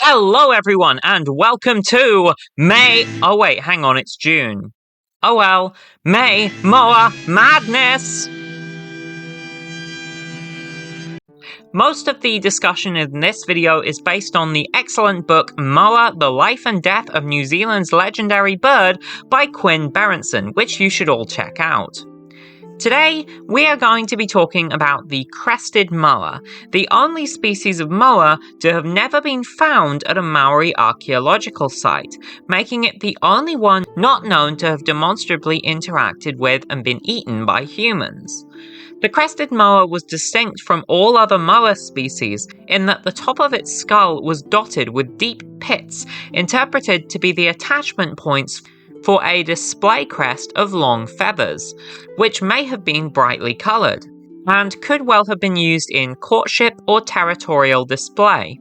Hello everyone and welcome to Oh wait, hang on, it's June. Oh well, Moa Madness! Most of the discussion in this video is based on the excellent book Moa, The Life and Death of New Zealand's Legendary Bird by Quinn Berentson, which you should all check out. Today, we are going to be talking about the Crested Moa, the only species of moa to have never been found at a Maori archaeological site, making it the only one not known to have demonstrably interacted with and been eaten by humans. The Crested Moa was distinct from all other moa species in that the top of its skull was dotted with deep pits, interpreted to be the attachment points for a display crest of long feathers, which may have been brightly coloured, and could well have been used in courtship or territorial display.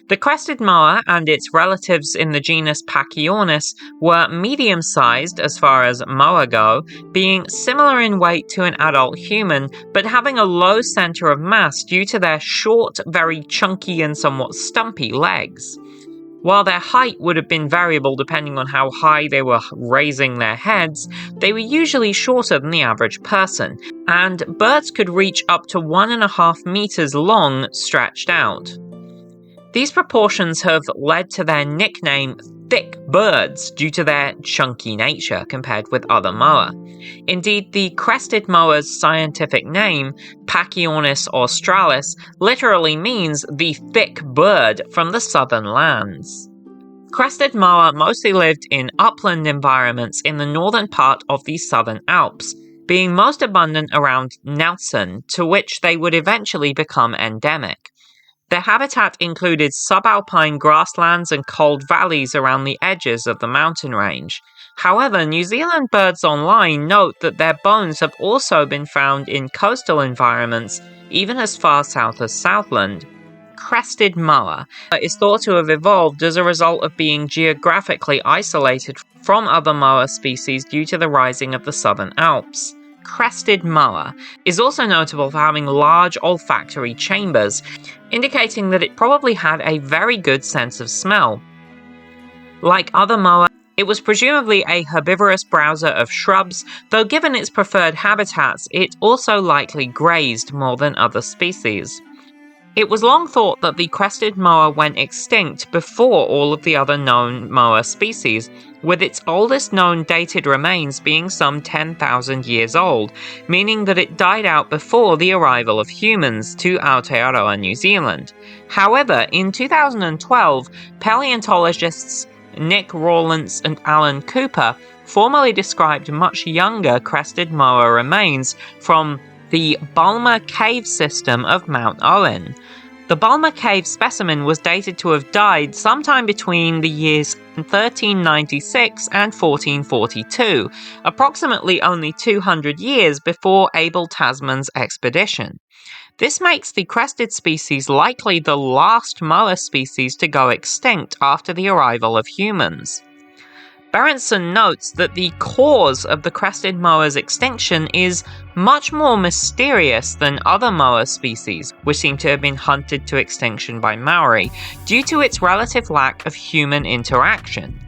The Crested Moa and its relatives in the genus Pachyornis were medium-sized as far as moa go, being similar in weight to an adult human, but having a low centre of mass due to their short, very chunky and somewhat stumpy legs. While their height would have been variable depending on how high they were raising their heads, they were usually shorter than the average person, and birds could reach up to 1.5 meters long stretched out. These proportions have led to their nickname thick birds due to their chunky nature compared with other moa. Indeed, the Crested Moa's scientific name, Pachyornis australis, literally means the thick bird from the southern lands. Crested Moa mostly lived in upland environments in the northern part of the Southern Alps, being most abundant around Nelson, to which they would eventually become endemic. Their habitat included subalpine grasslands and cold valleys around the edges of the mountain range. However, New Zealand Birds Online note that their bones have also been found in coastal environments, even as far south as Southland. Crested Moa is thought to have evolved as a result of being geographically isolated from other moa species due to the rising of the Southern Alps. Crested Moa is also notable for having large olfactory chambers, indicating that it probably had a very good sense of smell. Like other moa, it was presumably a herbivorous browser of shrubs, though given its preferred habitats, it also likely grazed more than other species. It was long thought that the Crested Moa went extinct before all of the other known moa species, with its oldest known dated remains being some 10,000 years old, meaning that it died out before the arrival of humans to Aotearoa, New Zealand. However, in 2012, paleontologists Nick Rawlins and Alan Cooper formally described much younger Crested Moa remains from the Bulmer Cave system of Mount Owen. The Bulmer Cave specimen was dated to have died sometime between the years 1396 and 1442, approximately only 200 years before Abel Tasman's expedition. This makes the crested species likely the last moa species to go extinct after the arrival of humans. Berentson notes that the cause of the Crested Moa's extinction is much more mysterious than other moa species, which seem to have been hunted to extinction by Maori, due to its relative lack of human interaction.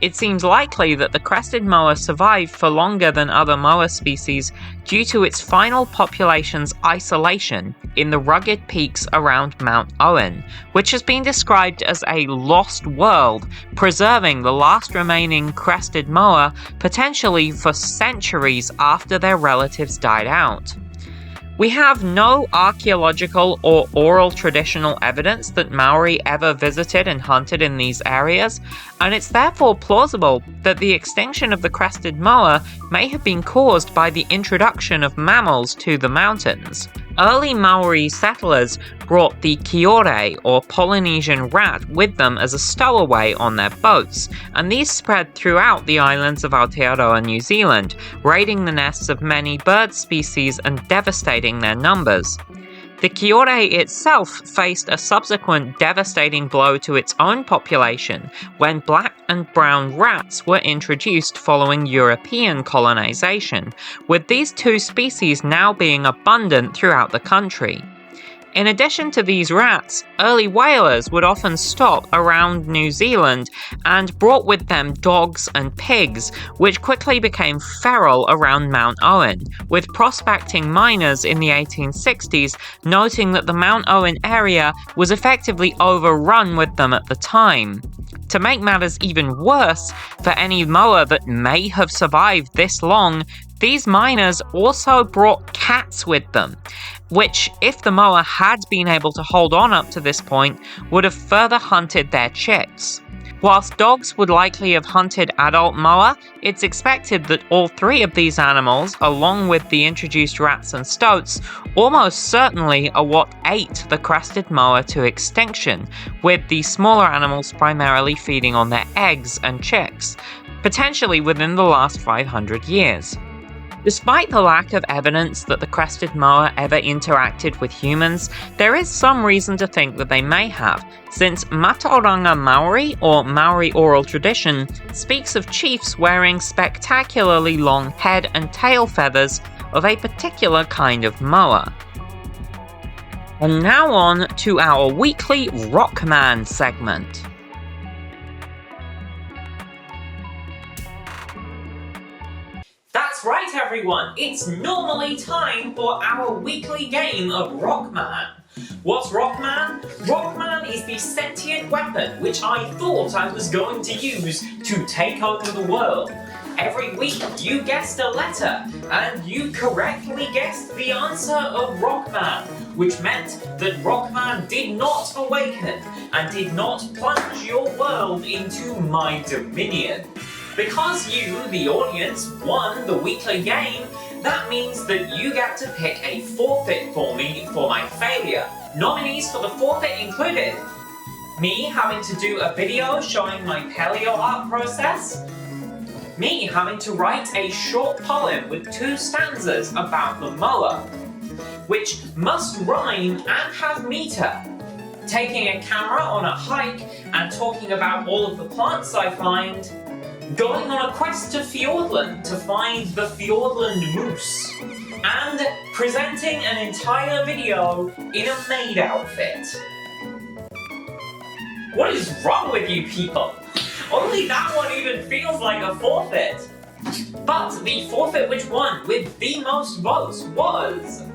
It seems likely that the Crested Moa survived for longer than other moa species due to its final population's isolation in the rugged peaks around Mount Owen, which has been described as a lost world, preserving the last remaining Crested Moa potentially for centuries after their relatives died out. We have no archaeological or oral traditional evidence that Maori ever visited and hunted in these areas, and it's therefore plausible that the extinction of the Crested Moa may have been caused by the introduction of mammals to the mountains. Early Maori settlers brought the kiore, or Polynesian rat, with them as a stowaway on their boats, and these spread throughout the islands of Aotearoa, New Zealand, raiding the nests of many bird species and devastating their numbers. The kiore itself faced a subsequent devastating blow to its own population when black and brown rats were introduced following European colonization, with these two species now being abundant throughout the country. In addition to these rats, early whalers would often stop around New Zealand and brought with them dogs and pigs, which quickly became feral around Mount Owen, with prospecting miners in the 1860s noting that the Mount Owen area was effectively overrun with them at the time. To make matters even worse, for any moa that may have survived this long, these miners also brought cats with them, which, if the moa had been able to hold on up to this point, would have further hunted their chicks. Whilst dogs would likely have hunted adult moa, it's expected that all three of these animals, along with the introduced rats and stoats, almost certainly are what ate the crested moa to extinction, with the smaller animals primarily feeding on their eggs and chicks, potentially within the last 500 years. Despite the lack of evidence that the crested moa ever interacted with humans, there is some reason to think that they may have, since Matauranga Maori, or Maori oral tradition, speaks of chiefs wearing spectacularly long head and tail feathers of a particular kind of moa. And now on to our weekly Rockman segment. That's right, everyone! It's normally time for our weekly game of Rockman. What's Rockman? Rockman is the sentient weapon which I thought I was going to use to take over the world. Every week you guessed a letter, and you correctly guessed the answer of Rockman, which meant that Rockman did not awaken and did not plunge your world into my dominion. Because you, the audience, won the weekly game, that means that you get to pick a forfeit for me for my failure. Nominees for the forfeit included me having to do a video showing my paleo art process, me having to write a short poem with 2 stanzas about the moa, which must rhyme and have meter, taking a camera on a hike and talking about all of the plants I find, going on a quest to Fiordland to find the Fiordland moose, and presenting an entire video in a maid outfit. What is wrong with you people? Only that one even feels like a forfeit. But the forfeit which won with the most votes was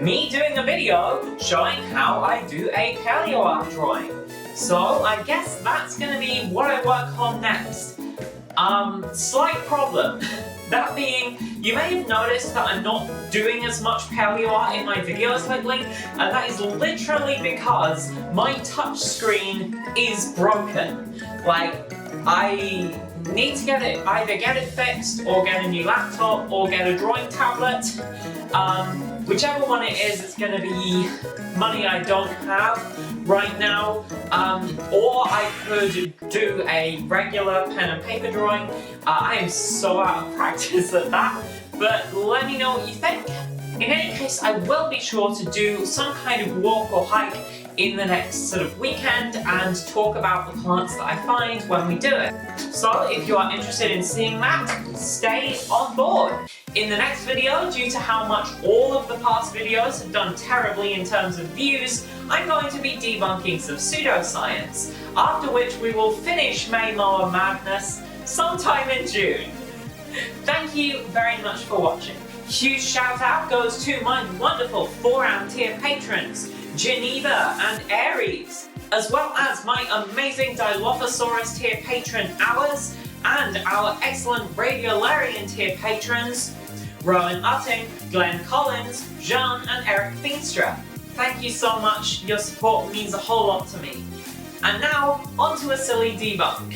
me doing a video showing how I do a paleo art drawing. So I guess that's going to be what I work on next. Slight problem. That being, you may have noticed that I'm not doing as much paleo art in my videos lately, and that is literally because my touchscreen is broken. Like, I need to either get it fixed, or get a new laptop, or get a drawing tablet. Whichever one it is, it's going to be money I don't have right now, or I could do a regular pen and paper drawing. I am so out of practice at that, but let me know what you think. In any case, I will be sure to do some kind of walk or hike in the next sort of weekend and talk about the plants that I find when we do it. So if you are interested in seeing that, stay on board. In the next video, due to how much all of the past videos have done terribly in terms of views, I'm going to be debunking some pseudoscience, after which we will finish May Moa Madness sometime in June. Thank you very much for watching. Huge shout out goes to my wonderful 4-round tier patrons, Geneva and Aries, as well as my amazing Dilophosaurus tier patron Hours, and our excellent Radiolarian tier patrons, Rowan Utting, Glenn Collins, Jean and Eric Feenstra. Thank you so much, your support means a whole lot to me. And now, on to a silly debunk.